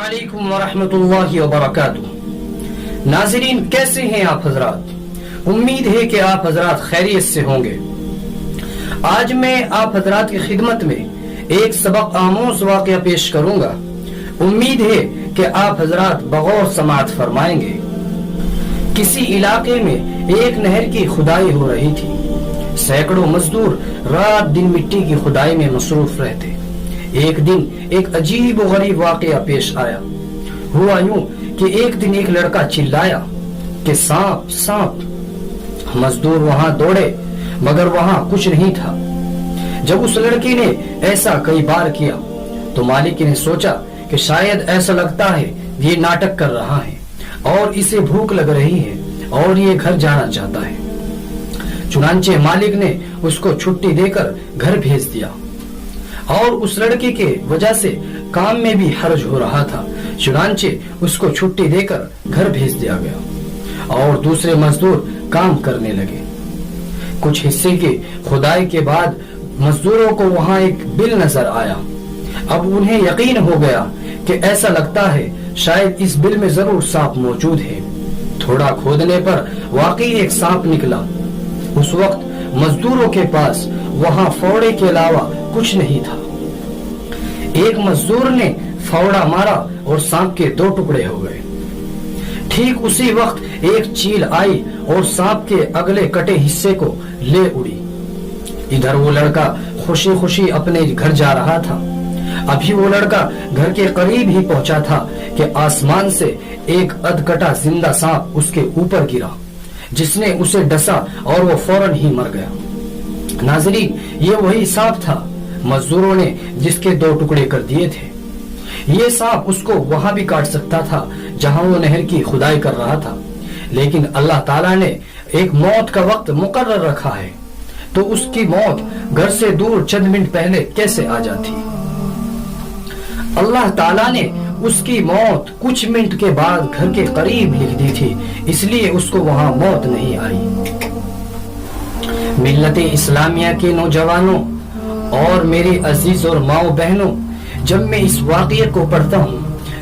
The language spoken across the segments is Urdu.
علیکم ورحمۃ اللہ وبرکاتہ۔ ناظرین، کیسے ہیں آپ حضرات؟ امید ہے کہ آپ حضرات خیریت سے ہوں گے۔ آج میں آپ حضرات کی خدمت میں ایک سبق آموز واقعہ پیش کروں گا۔ امید ہے کہ آپ حضرات بغور سماعت فرمائیں گے۔ کسی علاقے میں ایک نہر کی کھدائی ہو رہی تھی۔ سینکڑوں مزدور رات دن مٹی کی کھدائی میں مصروف رہتے۔ ایک دن ایک عجیب و غریب واقعہ پیش آیا۔ ہوا یوں کہ ایک دن ایک لڑکا چلایا کہ سانپ سانپ۔ مزدور وہاں دوڑے مگر وہاں کچھ نہیں تھا۔ جب اس لڑکے نے ایسا کئی بار کیا تو مالک نے سوچا کہ شاید ایسا لگتا ہے یہ ناٹک کر رہا ہے اور اسے بھوک لگ رہی ہے اور یہ گھر جانا چاہتا ہے۔ چنانچہ مالک نے اس کو چھٹی دے کر گھر بھیج دیا، اور اس لڑکے کے وجہ سے کام میں بھی حرج ہو رہا تھا، چنانچہ اس کو چھٹی دے کر گھر بھیج دیا گیا اور دوسرے مزدور کام کرنے لگے۔ کچھ حصے کی کھدائی کے بعد مزدوروں کو وہاں ایک بل نظر آیا۔ اب انہیں یقین ہو گیا کہ ایسا لگتا ہے شاید اس بل میں ضرور سانپ موجود ہے۔ تھوڑا کھودنے پر واقعی ایک سانپ نکلا۔ اس وقت مزدوروں کے پاس وہاں فوڑے کے علاوہ کچھ نہیں تھا۔ ایک مزدور نے فوڑا مارا اور سانپ کے 2 ٹکڑے ہو گئے۔ ٹھیک اسی وقت ایک چیل آئی اور سانپ کے اگلے کٹے حصے کو لے اڑی۔ ادھر وہ لڑکا خوشی خوشی اپنے گھر جا رہا تھا۔ ابھی وہ لڑکا گھر کے قریب ہی پہنچا تھا کہ آسمان سے ایک ادکٹا زندہ سانپ اس کے اوپر گرا، جس نے اسے ڈسا اور وہ فوراً ہی مر گیا۔ ناظرین، یہ وہی سانپ تھا مزدوروں نے جس کے 2 ٹکڑے کر دیے تھے۔ یہ سانپ اس کو وہاں بھی کاٹ سکتا تھا جہاں وہ نہر کی کھدائی کر رہا تھا، لیکن اللہ تعالیٰ نے ایک موت کا وقت مقرر رکھا ہے، تو اس کی موت گھر سے دور چند منٹ پہلے کیسے آ جاتی؟ اللہ تعالیٰ نے اس کی موت کچھ منٹ کے بعد گھر کے قریب لکھ دی تھی، اس لیے اس کو وہاں موت نہیں آئی۔ ملت اسلامیہ کے نوجوانوں اور میرے عزیز اور ماؤں بہنوں، جب میں اس واقعے کو پڑھتا ہوں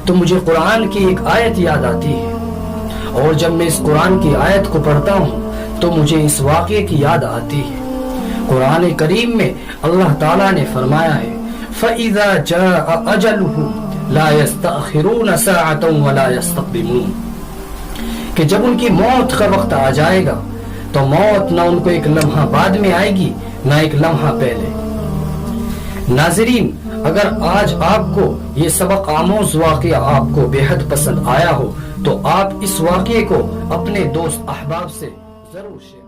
تو مجھے قرآن کی ایک آیت یاد آتی ہے، اور جب میں اس قرآن کی آیت کو پڑھتا ہوں تو مجھے اس واقعے کی یاد آتی ہے۔ قرآن کریم میں اللہ تعالیٰ نے فرمایا ہے فَإِذَا جَاءَ أَجَلُهُمْ لَا يَسْتَأْخِرُونَ سَاعَةً وَلَا يَسْتَقْدِمُونَ، کہ جب ان کی موت کا وقت آ جائے گا تو موت نہ ان کو ایک لمحہ بعد میں آئے گی نہ ایک لمحہ پہلے۔ ناظرین، اگر آج آپ کو یہ سبق آموز واقعہ آپ کو بے حد پسند آیا ہو تو آپ اس واقعے کو اپنے دوست احباب سے ضرور شیئر